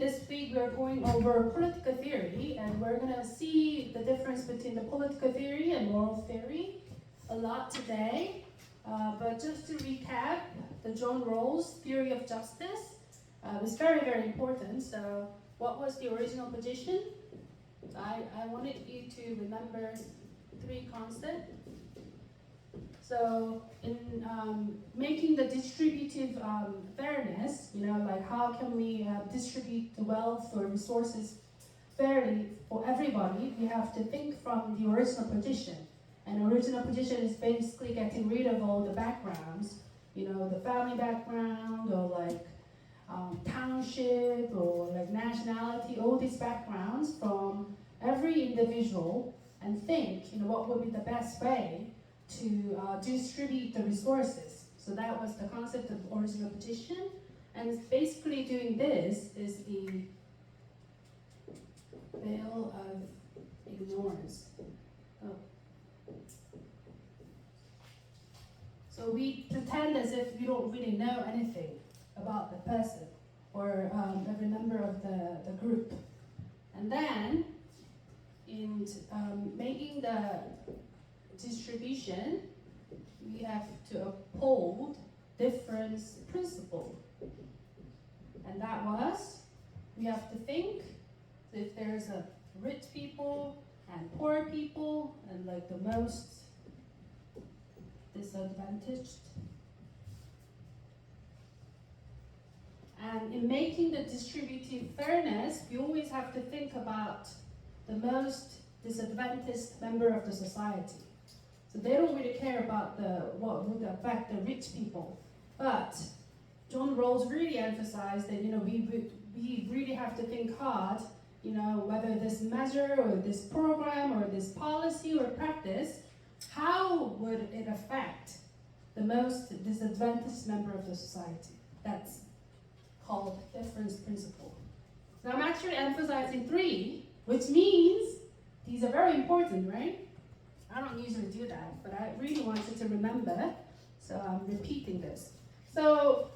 this week we're going over political theory, and we're going to see the difference between the political theory and moral theory a lot today. But just to recap, the John Rawls theory of justice was very, very important. So what was the original position? I wanted you to remember 3 concepts. So in making the distributive fairness, like how can we distribute the wealth or resources fairly for everybody, we have to think from the original position. And original position is basically getting rid of all the backgrounds, the family background or like township or like nationality, all these backgrounds from every individual, and think, what would be the best way to distribute the resources. So that was the concept of original position, and it's basically doing this is the veil of ignorance. Oh. So we pretend as if we don't really know anything about the person or every member of the group. And then in making the distribution, we have to uphold difference principle. And that was, we have to think if there's a rich people and poor people and like the most disadvantaged. And in making the distributive fairness, we always have to think about the most disadvantaged member of the society. So they don't really care about what would affect the rich people. But John Rawls really emphasized that we really have to think hard, whether this measure or this program or this policy or practice, how would it affect the most disadvantaged member of the society? That's called difference principle. So I'm actually emphasizing 3, which means these are very important, right? I don't usually do that, but I really want you to remember, so I'm repeating this. So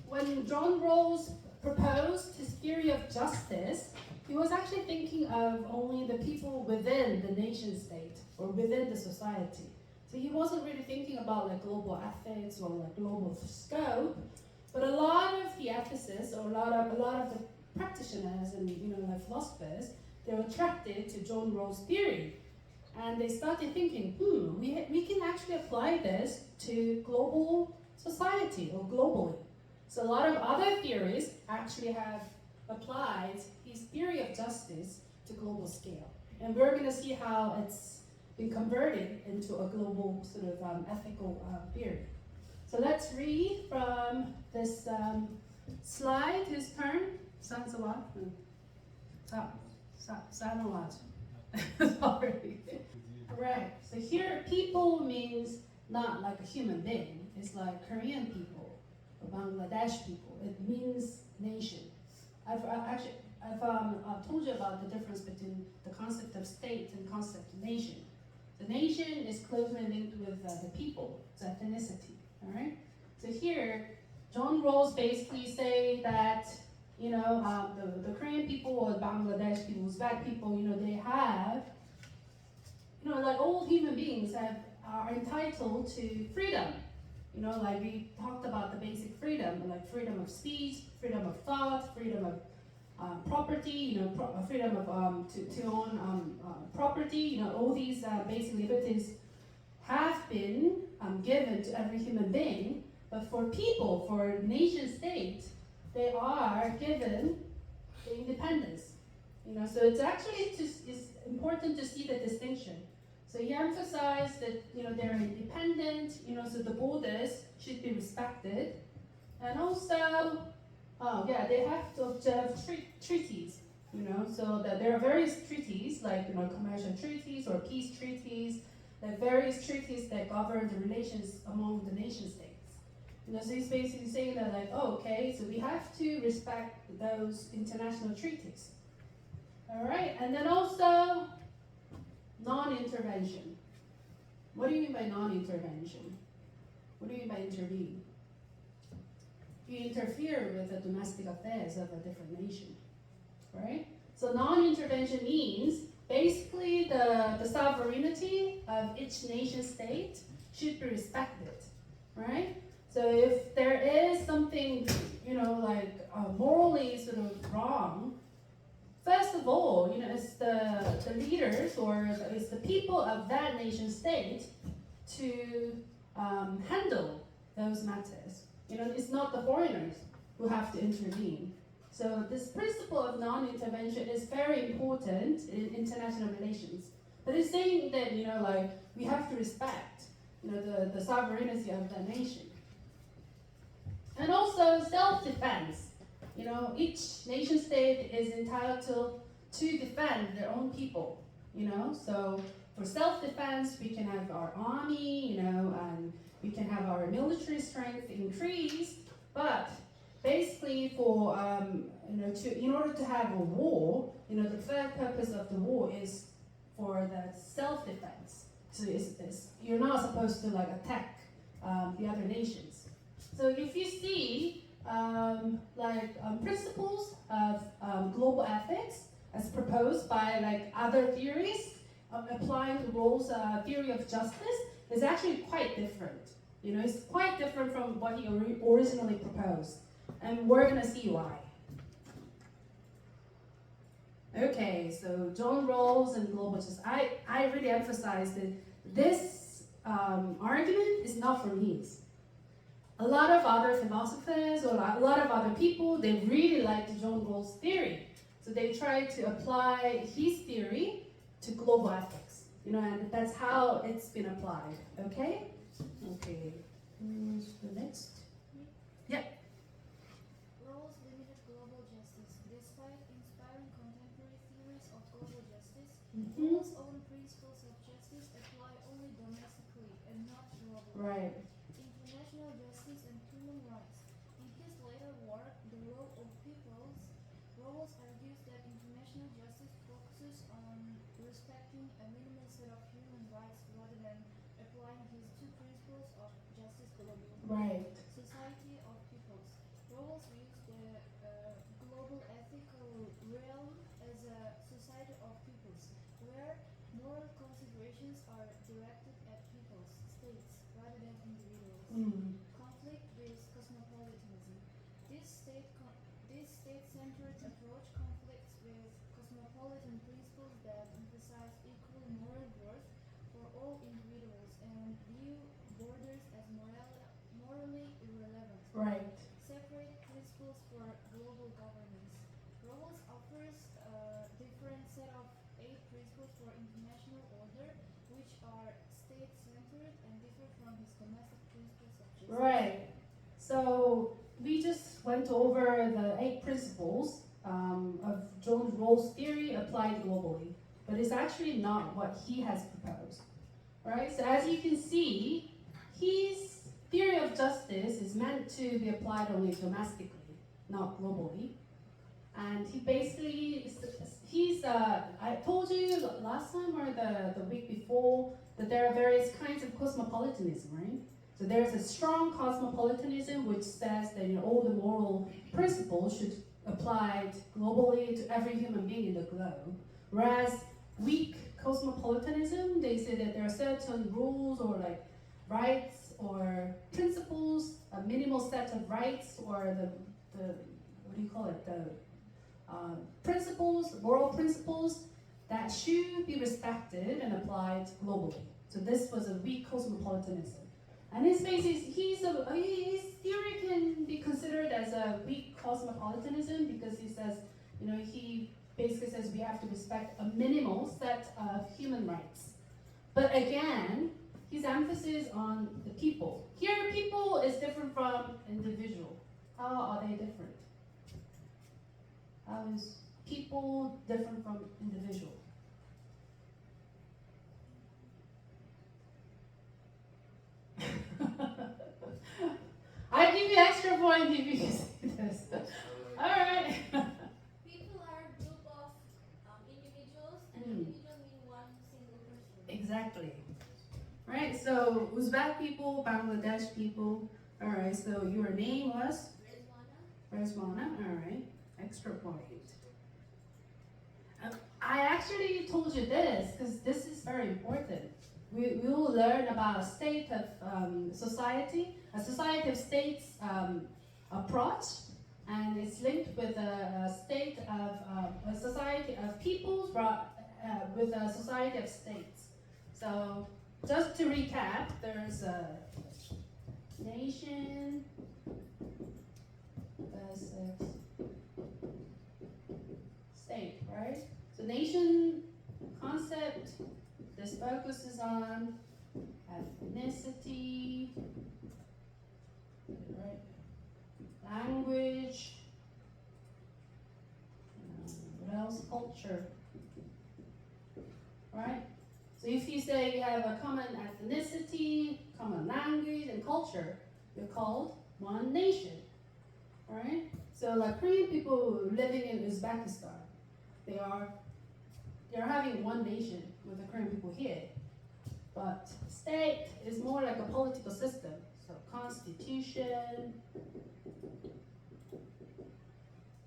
when John Rawls proposed his theory of justice, he was actually thinking of only the people within the nation state or within the society. So he wasn't really thinking about like global ethics or like global scope, but a lot of the ethicists or a lot of the practitioners and like philosophers, they were attracted to John Rawls' theory. And they started thinking, we can actually apply this to global society or globally. So a lot of other theories actually have applied his theory of justice to global scale. And we're going to see how it's been converted into a global sort of ethical theory. So let's read from this slide. Whose turn? Sansalot? Sansalot. Sorry. Right. So here, people means not like a human being. It's like Korean people or Bangladesh people. It means nation. I've told you about the difference between the concept of state and concept of nation. The nation is closely linked with the people, it's ethnicity. All right. So here, John Rawls basically say that the Korean people or Bangladesh people, Uzbek people, they have, like all human beings are entitled to freedom. Like we talked about the basic freedom, like freedom of speech, freedom of thought, freedom of property, freedom of to own property. All these basic liberties have been given to every human being. But for people, for nation state, they are given the independence. So it's actually it's important to see the distinction. So he emphasized that they're independent. So the borders should be respected, and also, they have to observe treaties. So that there are various treaties like commercial treaties or peace treaties, like various treaties that govern the relations among the nation states. So he's basically saying that so we have to respect those international treaties. All right, and then also non-intervention. What do you mean by non-intervention? What do you mean by intervene? You interfere with the domestic affairs of a different nation. So non-intervention means basically the sovereignty of each nation state should be respected, right? So if there is something, like morally sort of wrong, first of all, it's the leaders or it's the people of that nation state to handle those matters. It's not the foreigners who have to intervene. So this principle of non-intervention is very important in international relations. But it's saying that, we have to respect, the sovereignty of the nation. And also self-defense. Each nation state is entitled to defend their own people, So for self-defense, we can have our army, and we can have our military strength increased, but basically for, in order to have a war, the third purpose of the war is for the self-defense. So you're not supposed to attack the other nations. So if you see principles of global ethics as proposed by other theories applying the Rawls theory of justice is actually quite different. It's quite different from what he originally proposed. And we're going to see why. Okay, so John Rawls and global justice. I really emphasize that this argument is not from his. A lot of other philosophers or a lot of other people, they really liked John Rawls' theory. So they tried to apply his theory to global ethics. And that's how it's been applied. Okay? Okay. The next. Yep. Rawls limited global justice. Despite inspiring contemporary theories of global justice, Rawls' own principles of justice apply only domestically and not globally. Right. International justice and human rights. In his later work, The Role of Peoples, Rawls argues that international justice focuses on respecting a minimal set of human rights rather than applying his two principles of justice globally. Right. Society of peoples. Rawls views the global ethical realm as a society of peoples, where moral considerations are directed at peoples, states, rather than individuals. Conflict with cosmopolitanism. This state-centered approach conflicts with cosmopolitan principles that emphasize equal moral worth for all individuals and view borders as morally irrelevant. Right. Separate principles for global governance. Rawls offers a different set of 8 principles for international order, which are state-centered and differ from his domestic principles of justice. Right. So we just went over the 8 principles of John Rawls' theory applied globally, but it's actually not what he has proposed. Right? So as you can see, his theory of justice is meant to be applied only domestically, not globally. And he basically, I told you last time or the week before that there are various kinds of cosmopolitanism, right? So there's a strong cosmopolitanism which says that all the moral principles should apply globally to every human being in the globe. Whereas weak cosmopolitanism, they say that there are certain rules or rights or principles, a minimal set of rights or the what do you call it, the principles, moral principles that should be respected and applied globally. So this was a weak cosmopolitanism. And his basis, his theory can be considered as a weak cosmopolitanism because he says, he basically says we have to respect a minimal set of human rights. But again, his emphasis on the people. Here, people is different from individual. How are they different? How is people different from individual? I give you extra point if you say this. All right. People are a group of individuals, and individual mean one single person. Exactly. Right, so Uzbek people, Bangladesh people. All right, so your name was? Rizwana. All right, extra point. actually told you this because this is very important. We will learn about a state of society, a society of states approach, and it's linked with a state of a society of peoples with a society of states. So just to recap, there's a nation versus state, right? So nation concept, this focuses on ethnicity, right? Language, what else? Culture, right? So if you say you have a common ethnicity, common language, and culture, you're called one nation, right? So like Korean people living in Uzbekistan, they're having one nation with the Korean people here. But state is more like a political system. So constitution,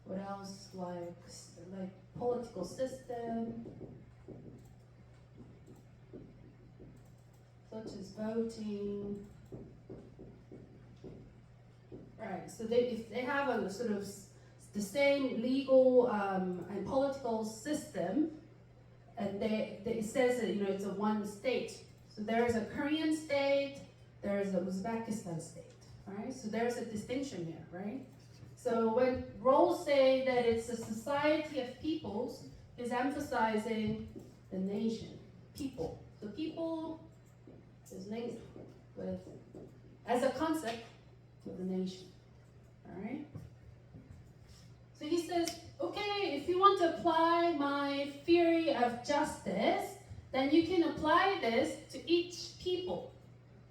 what else, like political system, such as voting. Right, so if they have a sort of the same legal and political system, and it says that it's a one state. So there is a Korean state, there is a Uzbekistan state, right? So there's a distinction here, right? So when Rawls say that it's a society of peoples, is emphasizing the nation, people. So people is linked with, as a concept, with the nation, all right? So he says, okay, if you want to apply my theory of justice, then you can apply this to each people.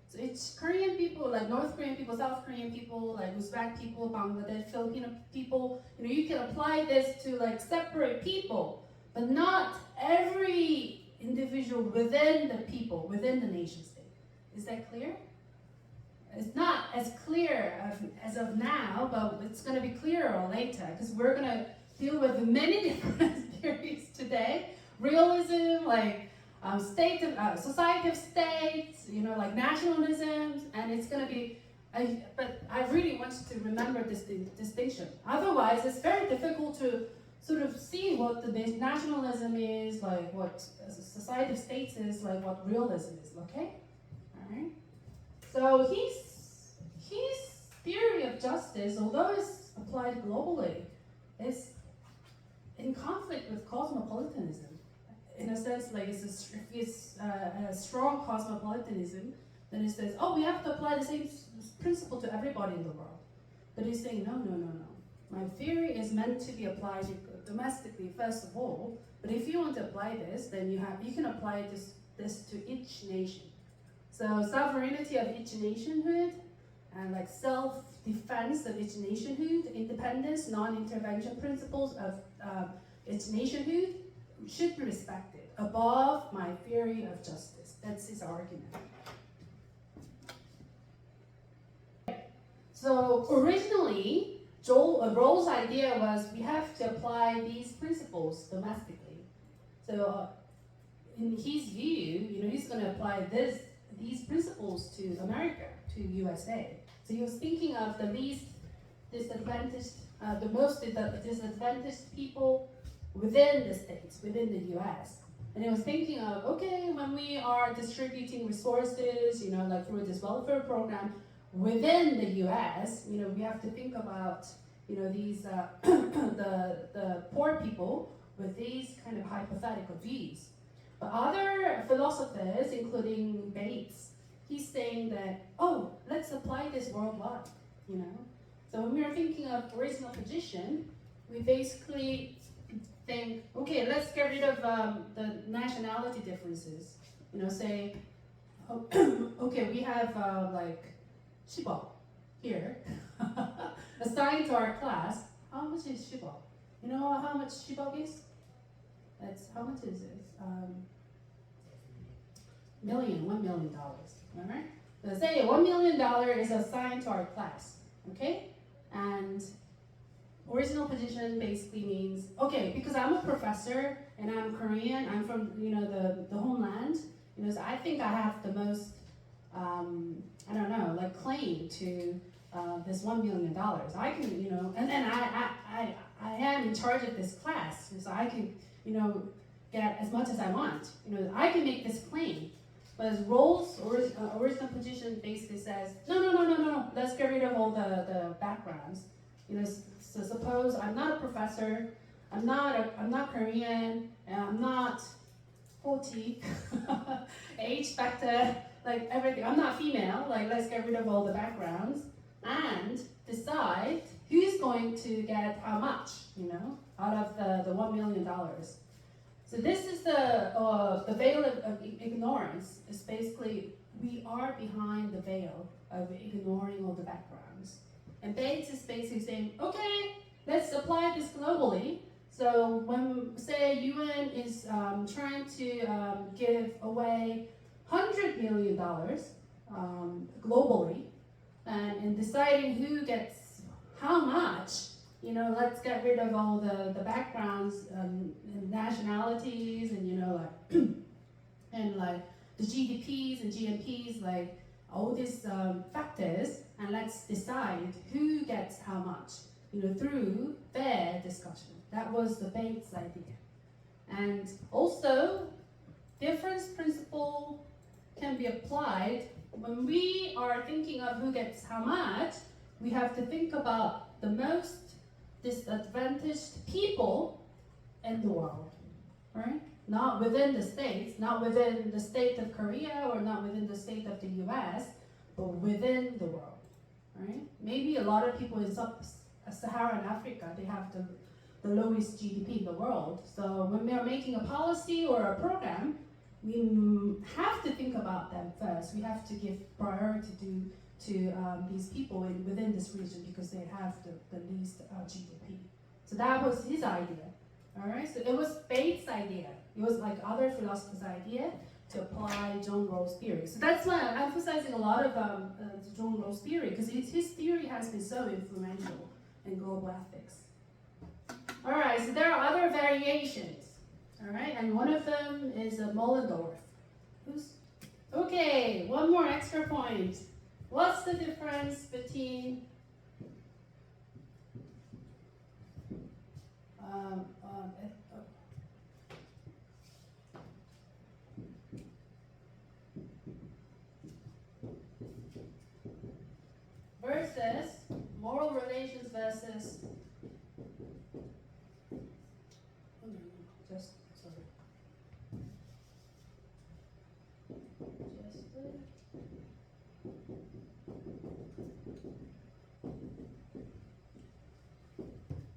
So each Korean people, like North Korean people, South Korean people, like Uzbek people, Bangladesh, Filipino people, you can apply this to like separate people, but not every individual within the people, within the nation state. Is that clear? It's not as clear as of now, but it's going to be clearer later because we're going to deal with many different theories today. Realism, like society of states, like nationalisms, and it's going to be. But I really want you to remember this distinction. Otherwise, it's very difficult to sort of see what the nationalism is, like what society of states is, like what realism is. Okay, all right. So his theory of justice, although it's applied globally, is in conflict with cosmopolitanism. In a sense, like if it's a strong cosmopolitanism, then it says, oh, we have to apply the same principle to everybody in the world. But he's saying, no. My theory is meant to be applied domestically, first of all. But if you want to apply this, then you can apply this to each nation. So sovereignty of each nationhood, and like self-defense of each nationhood, independence, non-intervention principles of each nationhood should be respected above my theory of justice. That's his argument. So originally, Rawls' idea was we have to apply these principles domestically. So in his view, he's going to apply these principles to America, to USA. So he was thinking of the least disadvantaged, the most disadvantaged people within the states, within the US. And he was thinking of, okay, when we are distributing resources, like through this welfare program within the US, we have to think about, these, the poor people with these kind of hypothetical views. But other philosophers, including Bates, he's saying that, oh, let's apply this worldwide, So when we are thinking of original position, we basically think, okay, let's get rid of the nationality differences. Say, okay, we have like Shibal here, assigned to our class. How much is Shibal? You know how much Shibal is? How much is it? $1 million, all right? So say $1 million is assigned to our class, okay? And original position basically means, okay, because I'm a professor and I'm Korean, I'm from, the homeland, so I think I have the most, I don't know, like claim to this $1 million. I can, and then I am in charge of this class, so I can, get as much as I want. I can make this claim. But as Rawls' original position basically says, no, let's get rid of all the backgrounds. So suppose I'm not a professor, I'm not Korean, and I'm not 40, age factor, like everything. I'm not female, like let's get rid of all the backgrounds and decide who's going to get how much, out of the $1 million. So this is the veil of ignorance. It's basically, we are behind the veil of ignoring all the backgrounds. And Bates is basically saying, okay, let's apply this globally. So when, say, UN is trying to give away $100 million globally, and in deciding who gets how much, let's get rid of all the backgrounds and nationalities and, and like the GDPs and GNPs, like all these factors, and let's decide who gets how much, through fair discussion. That was the Bates idea. And also, difference principle can be applied when we are thinking of who gets how much. We have to think about the most disadvantaged people in the world, right? Not within the states, not within the state of Korea or not within the state of the US, but within the world, right? Maybe a lot of people in sub-Saharan Africa, they have the lowest GDP in the world. So when we are making a policy or a program, we have to think about them first. We have to give priority to these people within this region because they have the least GDP. So that was his idea. All right, so it was Bates' idea. It was like other philosophers' idea to apply John Rawls' theory. So that's why I'm emphasizing a lot of John Rawls' theory, because his theory has been so influential in global ethics. All right, so there are other variations. All right, and one of them is Moellendorff. Okay, one more extra point. What's the difference between versus moral relations versus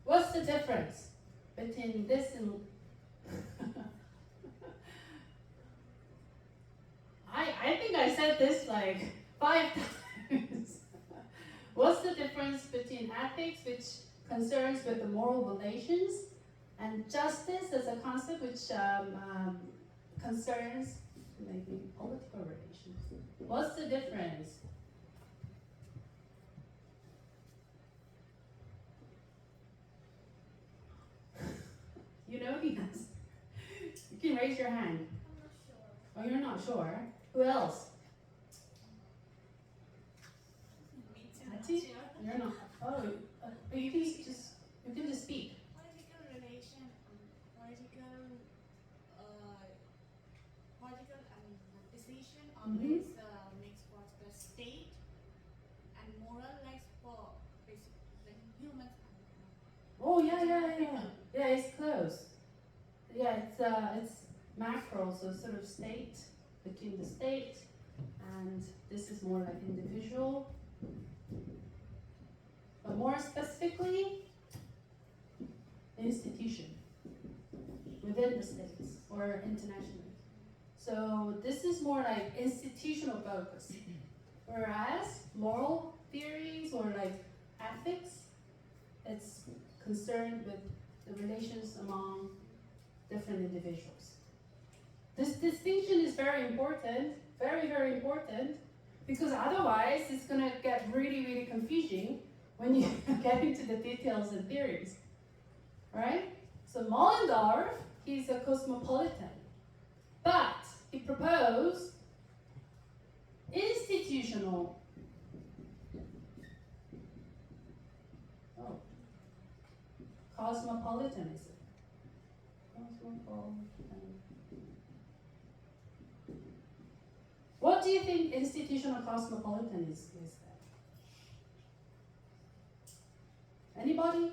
what's the difference between this and I think I said this like 5 times. What's the difference between ethics, which concerns with the moral relations, and justice as a concept which concerns maybe political relations? What's the difference? You know the answer. You can raise your hand. I'm not sure. Oh, you're not sure? Who else? Me too. Hattie? You're not. Oh, you can just speak. Political relation, political decision always makes for the state, and moral likes for basically humans. Oh yeah. Yeah, it's close. Yeah, it's macro, so sort of state, between the state, and this is more like individual. But more specifically, institution within the states or internationally. So this is more like institutional focus. Whereas moral theories or like ethics, it's concerned with the relations among different individuals. This distinction is very important, very, very important, because otherwise it's going to get really, really confusing when you get into the details and theories, right? So Mollendorf, he's a cosmopolitan, but he proposed institutional cosmopolitanism. What do you think institutional cosmopolitanism is then? Anybody?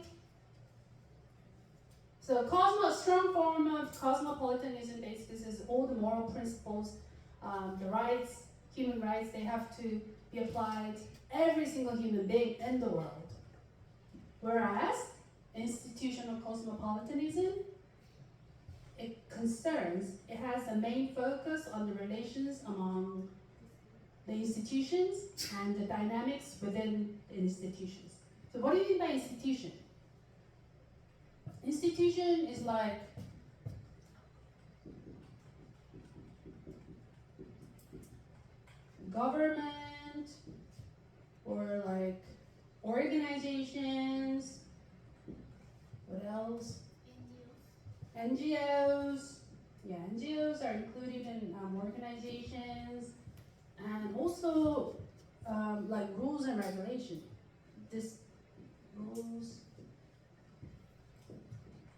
So a strong form of cosmopolitanism basically says all the moral principles, the rights, human rights, they have to be applied to every single human being in the world. Whereas institutional cosmopolitanism, it has a main focus on the relations among the institutions and the dynamics within the institutions. So what do you mean by institution? Institution is like government or like organizations. What else? NGOs. Yeah, NGOs are included in organizations, and also like rules and regulation. This rules,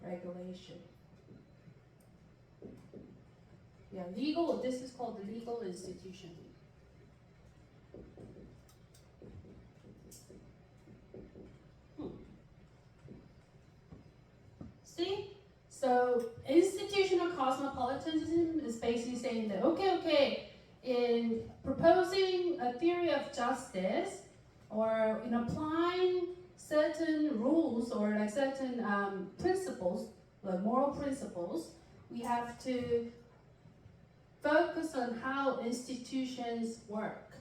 regulation. Yeah, legal. This is called the legal institution. See? So institutional cosmopolitanism is basically saying that, okay, in proposing a theory of justice or in applying certain rules or like certain principles, like moral principles, we have to focus on how institutions work.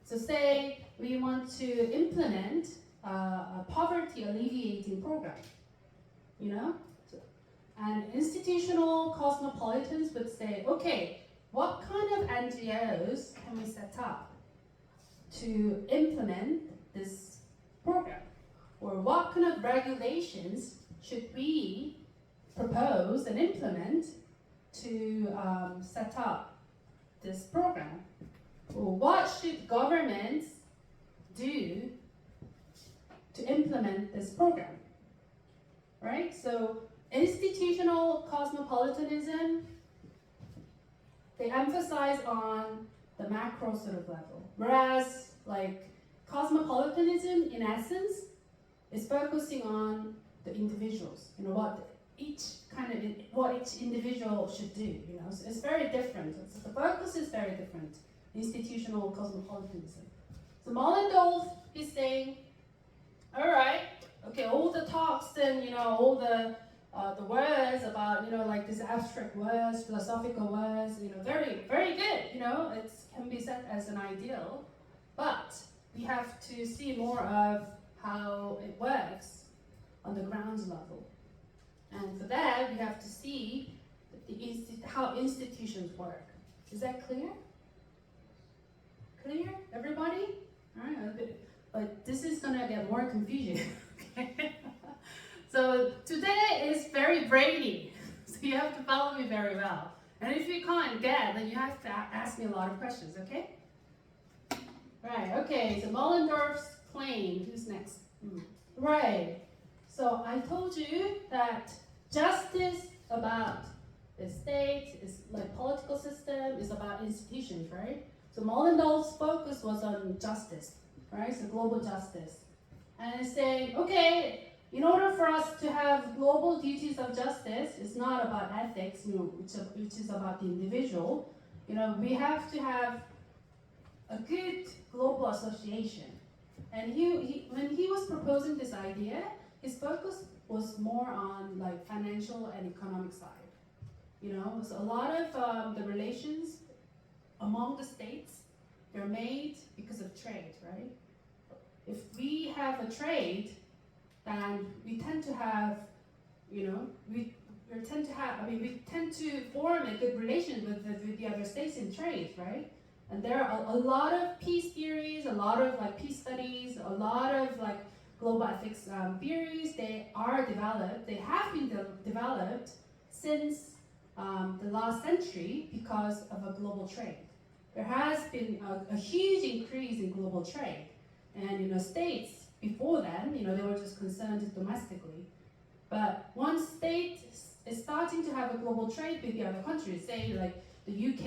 So say we want to implement a poverty alleviating program, you know? And institutional cosmopolitans would say, okay, what kind of NGOs can we set up to implement this program? Or what kind of regulations should we propose and implement to set up this program? Or what should governments do to implement this program? Right? So institutional cosmopolitanism, they emphasize on the macro sort of level. Whereas like cosmopolitanism in essence is focusing on the individuals, you know, what each individual should do, you know. So it's very different. So the focus is very different, institutional cosmopolitanism. So Mollendorf is saying, all right, okay, all the talks and, you know, all the words about, you know, like these abstract words, philosophical words, you know, very, very good, you know, it can be set as an ideal, but we have to see more of how it works on the ground level. And for that, we have to see how institutions work. Is that clear? Clear, everybody? All right, but this is gonna get more confusing. Okay? So today is very brainy, so you have to follow me very well. And if you can't get, then you have to ask me a lot of questions, okay? Right, okay, so Mollendorf's claim, who's next? Right, so I told you that justice about the state, is like political system, is about institutions, right? So Mollendorf's focus was on justice, right? So global justice. And saying, okay, in order for us to have global duties of justice, it's not about ethics, you know, which is about the individual. You know, we have to have a good global association. And when he was proposing this idea, his focus was more on like financial and economic side. You know, so a lot of the relations among the states, they're made because of trade, right? If we have a trade, then we tend to have, you know, we tend to form a good relation with the other states in trade, right? And there are a lot of peace theories, a lot of like peace studies, a lot of like global ethics theories, they have been developed since the last century because of a global trade. There has been a huge increase in global trade. And states before then, they were just concerned domestically. But once state is starting to have a global trade with the other countries, say like the UK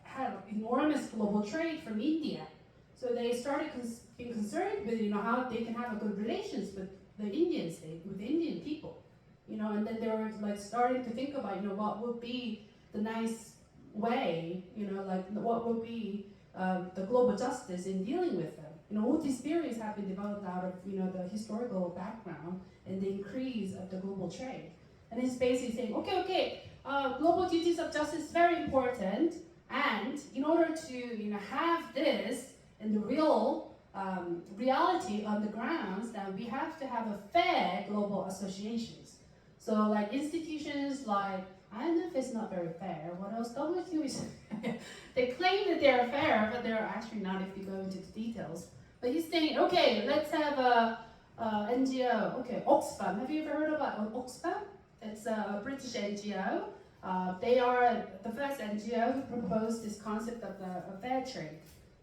had enormous global trade from India. So they started being concerned with how they can have a good relations with the Indian state, with the Indian people. And then they were like starting to think about what would be the nice way, like what would be the global justice in dealing with them. All these theories have been developed out of the historical background and the increase of the global trade. And it's basically saying, okay, global duties of justice is very important, and in order to have this in the real reality on the grounds, then we have to have a fair global associations. So like institutions like, I don't know if it's not very fair. What else? WTO is, they claim that they're fair, but they're actually not if you go into the details. But he's saying, okay, let's have a NGO. Okay, Oxfam. Have you ever heard about Oxfam? It's a British NGO. They are the first NGO who proposed this concept of a fair trade.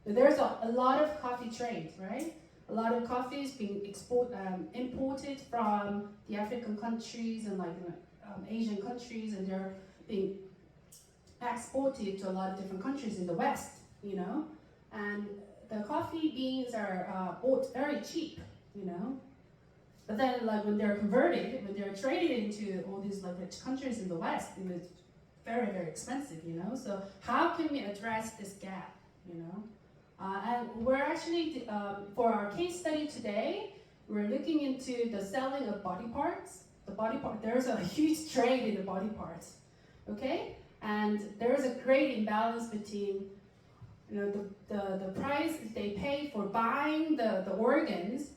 There's a lot of coffee trade, right? A lot of coffee is being imported from the African countries and Asian countries, and they're being exported to a lot of different countries in the West, and the coffee beans are bought very cheap, but then when they're converted, when they're traded into all these rich countries in the West, it's very, very expensive, so how can we address this gap, and we're actually, for our case study today, we're looking into the selling of body parts. There's a huge trade in the body parts, okay? And there's a great imbalance between, the price they pay for buying the organs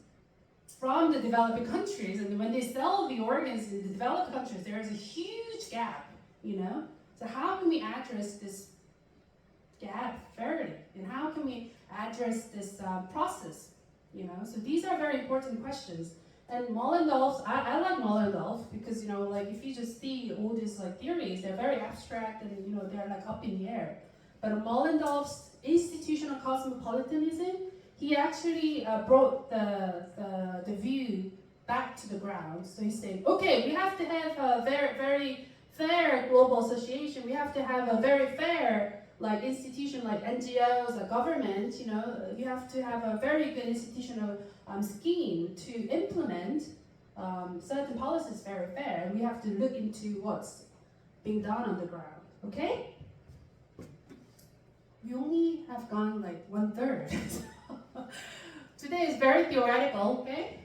from the developing countries, and when they sell the organs in the developed countries, there's a huge gap, So how can we address this gap fairly, and how can we address this process, So these are very important questions. And Mollendorf's, I like Mollendorf because, if you just see all these theories, they're very abstract and, they're up in the air. But Mollendorf's institutional cosmopolitanism, he actually brought the view back to the ground. So he's saying, okay, we have to have a very, very fair global association. We have to have a very fair institution like NGOs, like government, you have to have a very good institutional scheme to implement certain policies very fair. And we have to look into what's being done on the ground, okay? We only have gone 1/3. Today is very theoretical, okay?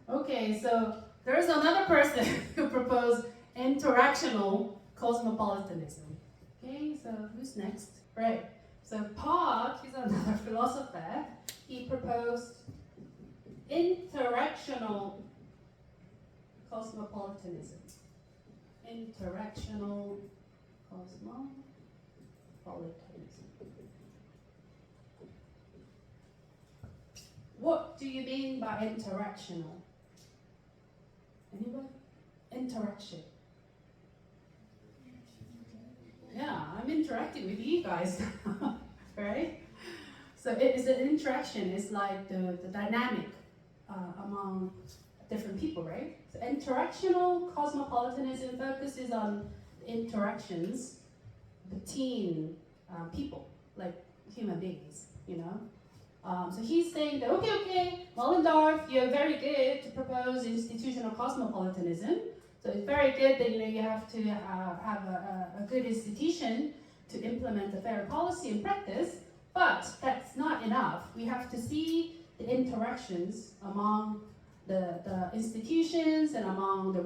Okay, so there's another person who proposed interactional cosmopolitanism. Okay, so who's next? Right. So Pott, he's another philosopher. He proposed interactional cosmopolitanism. Interactional cosmopolitanism. What do you mean by interactional? Anybody? Interaction. Yeah, I'm interacting with you guys, right? So it's an interaction. It's like the dynamic among different people, right? So interactional cosmopolitanism focuses on interactions between people, like human beings, So he's saying that, okay, Mollendorf, you're very good to propose institutional cosmopolitanism. So it's very good that you have to have a good institution to implement a fair policy and practice, but that's not enough. We have to see the interactions among the institutions and among the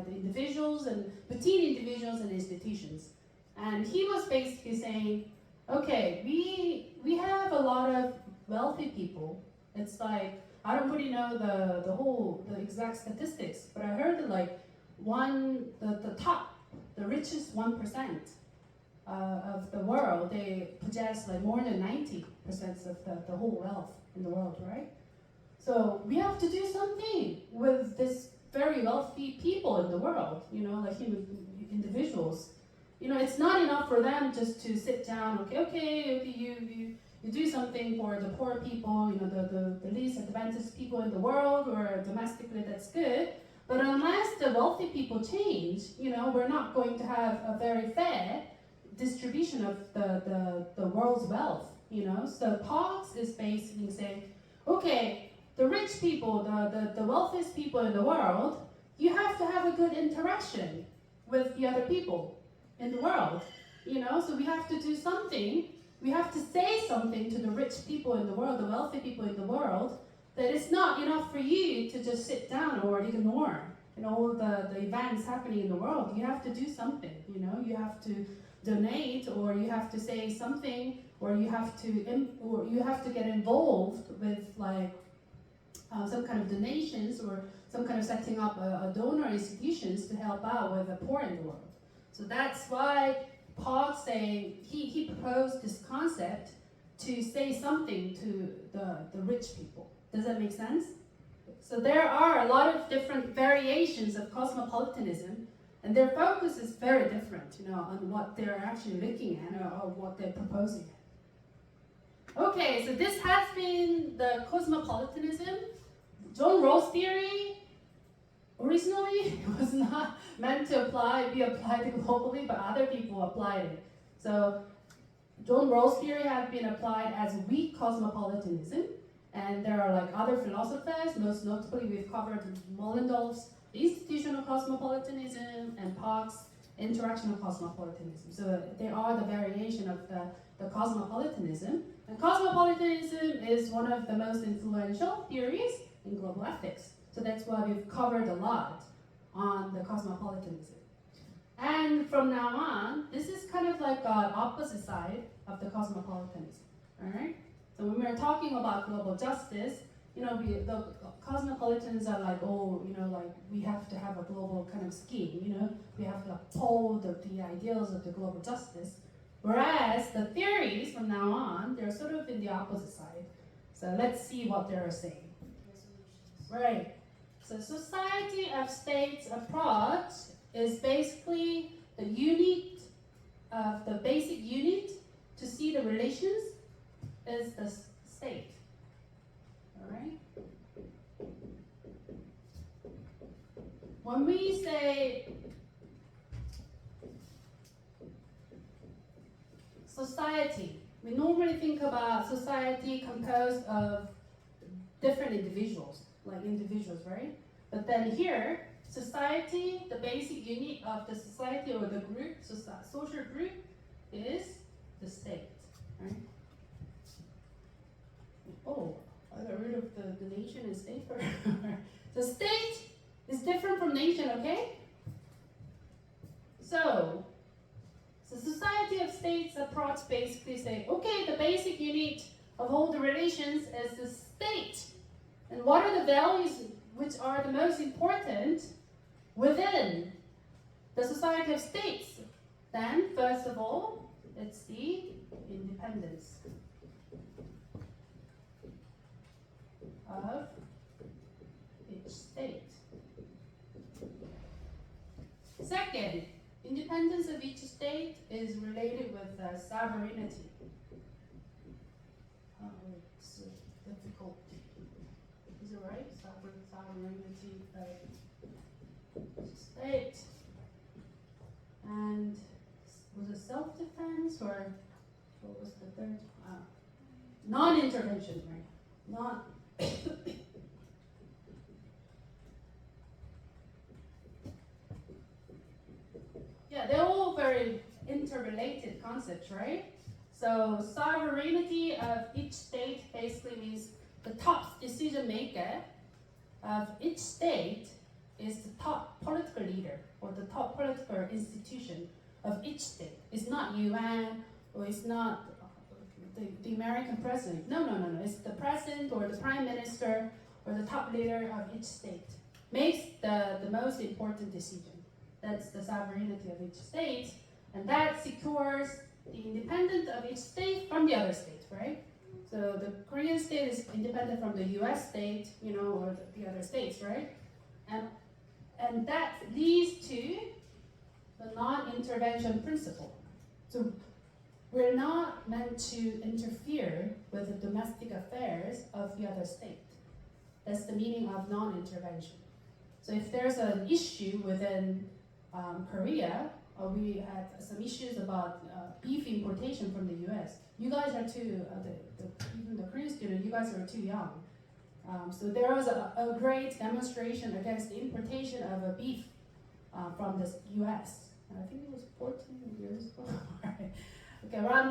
individuals and between individuals and institutions. And he was basically saying, okay, we have a lot of wealthy people. It's like, I don't really know the exact statistics, but I heard that the richest 1% of the world, they possess more than 90% of the whole wealth in the world, right? So we have to do something with this very wealthy people in the world, like human individuals. It's not enough for them just to sit down, okay, you do something for the poor people, the least advantaged people in the world, or domestically, that's good. But unless the wealthy people change, we're not going to have a very fair distribution of the world's wealth, So Parks is basically saying, okay, the rich people, the wealthiest people in the world, you have to have a good interaction with the other people in the world, So we have to do something. We have to say something to the rich people in the world, the wealthy people in the world, that it's not enough for you to just sit down or ignore, all the events happening in the world. You have to do something, You have to donate, or you have to say something, or you have to get involved with some kind of donations, or some kind of setting up a donor institutions to help out with the poor in the world. So that's why Paul saying he proposed this concept to say something to the rich people. Does that make sense? So there are a lot of different variations of cosmopolitanism, and their focus is very different, on what they're actually looking at, or what they're proposing. Okay, so this has been the cosmopolitanism. John Rawls' theory originally was not meant to be applied globally, but other people applied it. So John Rawls' theory has been applied as weak cosmopolitanism, and there are other philosophers. Most notably, we've covered Mollendorf's institutional cosmopolitanism and Park's interactional cosmopolitanism. So they are the variation of the cosmopolitanism. And cosmopolitanism is one of the most influential theories in global ethics. So that's why we've covered a lot on the cosmopolitanism. And from now on, this is kind of like an opposite side of the cosmopolitanism. All right? So when we're talking about global justice, the cosmopolitans are we have to have a global kind of scheme, we have to uphold the ideals of the global justice. Whereas the theories from now on, they're sort of in the opposite side. So let's see what they're saying. Right. So society of states approach is basically the basic unit to see the relations is the state. All right. When we say society, we normally think about society composed of different individuals, right? But then here, society, the basic unit of the society or the group, social group, is the state, right? Oh, I got rid of the nation and state. The state is different from nation, okay? So society of states approach basically say, okay, the basic unit of all the relations is the state. And what are the values which are the most important within the society of states? Then, first of all, it's the independence of each state. Second, independence of each state is related with sovereignty. Oh, it's difficult. Is it right? Sovereignty of state. And was it self-defense, or what was the third? Non-intervention, right? Yeah, they're all very interrelated concepts, right? So sovereignty of each state basically means the top decision maker of each state is the top political leader or the top political institution of each state. It's not UN, or it's not the American president. No. It's the president or the prime minister or the top leader of each state makes the most important decision. That's the sovereignty of each state, and that secures the independence of each state from the other state, right? So the Korean state is independent from the US state, or the other states, right? And that leads to the non-intervention principle. So we're not meant to interfere with the domestic affairs of the other state. That's the meaning of non-intervention. So if there's an issue within Korea, or we had some issues about beef importation from the US, you guys are too, even the Korean student, you guys are too young. So there was a great demonstration against the importation of a beef from the US. And I think it was 14 years ago. Okay, around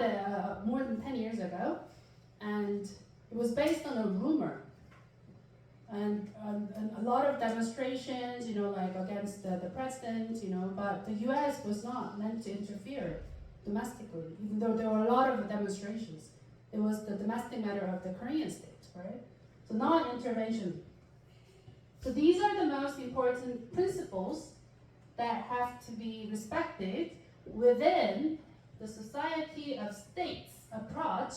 more than 10 years ago. And it was based on a rumor. And a lot of demonstrations, like against the president, but the US was not meant to interfere domestically, even though there were a lot of demonstrations. It was the domestic matter of the Korean state, right? So non-intervention. So these are the most important principles that have to be respected within the society of states approach,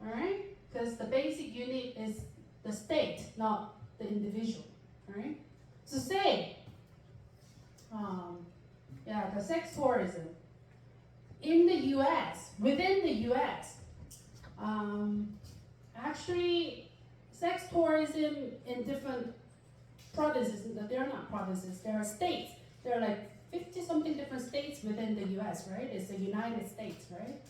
all right? Because the basic unit is the state, not the individual, all right? So say, the sex tourism in the U.S., within the U.S., actually, sex tourism in different provinces, they're not provinces, they are states. There are like 50-something different states within the US, right? It's the United States, right?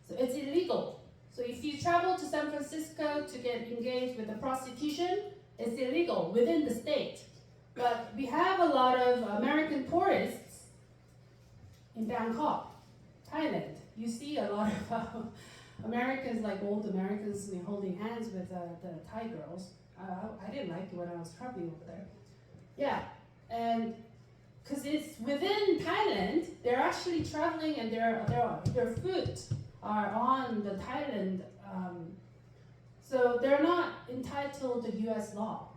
So it's illegal. So if you travel to San Francisco to get engaged with the prostitution, it's illegal within the state. But we have a lot of American tourists in Bangkok, Thailand. You see a lot of Americans, like old Americans, holding hands with the Thai girls. I didn't like it when I was traveling over there. Yeah, and because it's within Thailand, they're actually traveling and their foot are on the Thailand, so they're not entitled to U.S. law,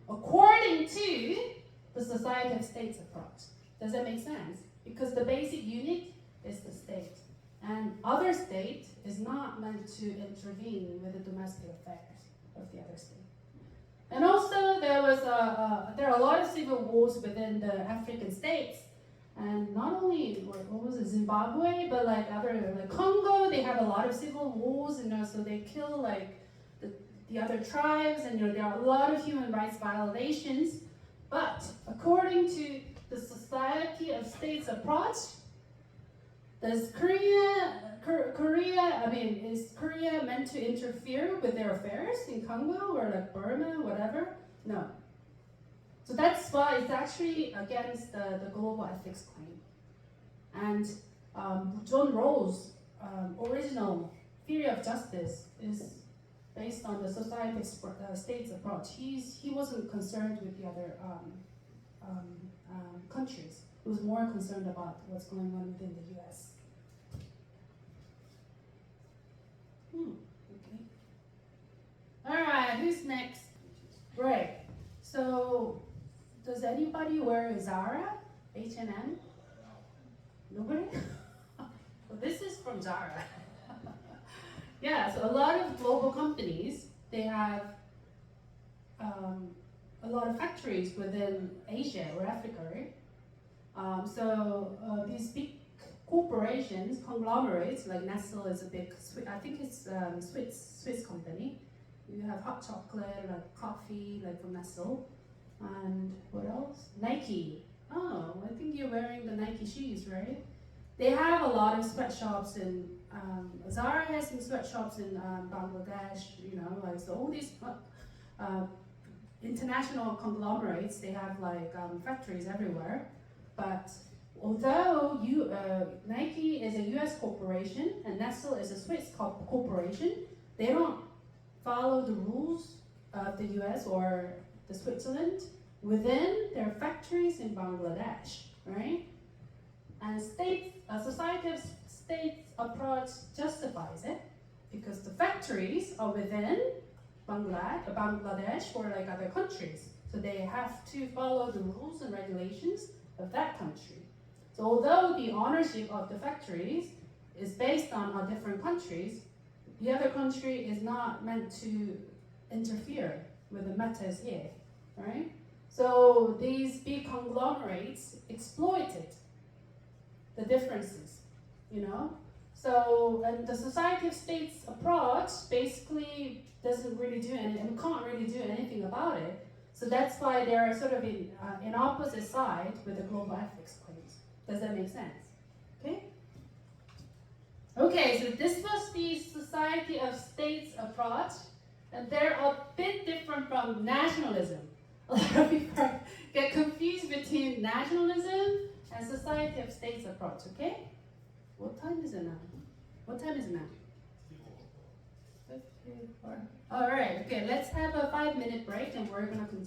according to the Society of States approach. Does that make sense? Because the basic unit is the state, and other state is not meant to intervene with the domestic affairs of the other state. And also there are a lot of civil wars within the African states, and not only what was it, Zimbabwe, but like Congo, they have a lot of civil wars, so they kill like the other tribes, and there are a lot of human rights violations. But according to the Society of States approach, does is Korea meant to interfere with their affairs in Congo or like Burma, whatever? No. So that's why it's actually against the global ethics claim. And John Rawls' original theory of justice is based on the Society of States approach. He wasn't concerned with the other countries. He was more concerned about what's going on within the U.S. Okay. All right, who's next? Right. So, does anybody wear Zara? H&M? Nobody? Well, this is from Zara. Yeah, so a lot of global companies, they have a lot of factories within Asia or Africa, right? These big corporations, conglomerates, like Nestle is a big, I think it's Swiss company. You have hot chocolate, like coffee, like from Nestle. And what else? Nike. Oh, I think you're wearing the Nike shoes, right? They have a lot of sweatshops in, Zara has some sweatshops in Bangladesh, so all these international conglomerates, they have like factories everywhere. But although Nike is a US corporation and Nestle is a Swiss corporation, they don't follow the rules of the US or the Switzerland within their factories in Bangladesh, right? And Society of States approach justifies it because the factories are within Bangladesh or like other countries. So they have to follow the rules and regulations of that country. So although the ownership of the factories is based on different countries, the other country is not meant to interfere with the matters here, right? So these big conglomerates exploited the differences, you know? So, and the society of states approach basically doesn't really do anything, and can't really do anything about it. So that's why they are sort of in opposite side with the global ethics claims. Does that make sense? Okay? Okay, so this was the society of states approach, and they're a bit different from nationalism. A lot of people get confused between nationalism and society of states approach, okay? What time is it now? What time is it now? 54. All right, okay, let's have a 5-minute break and we're gonna continue.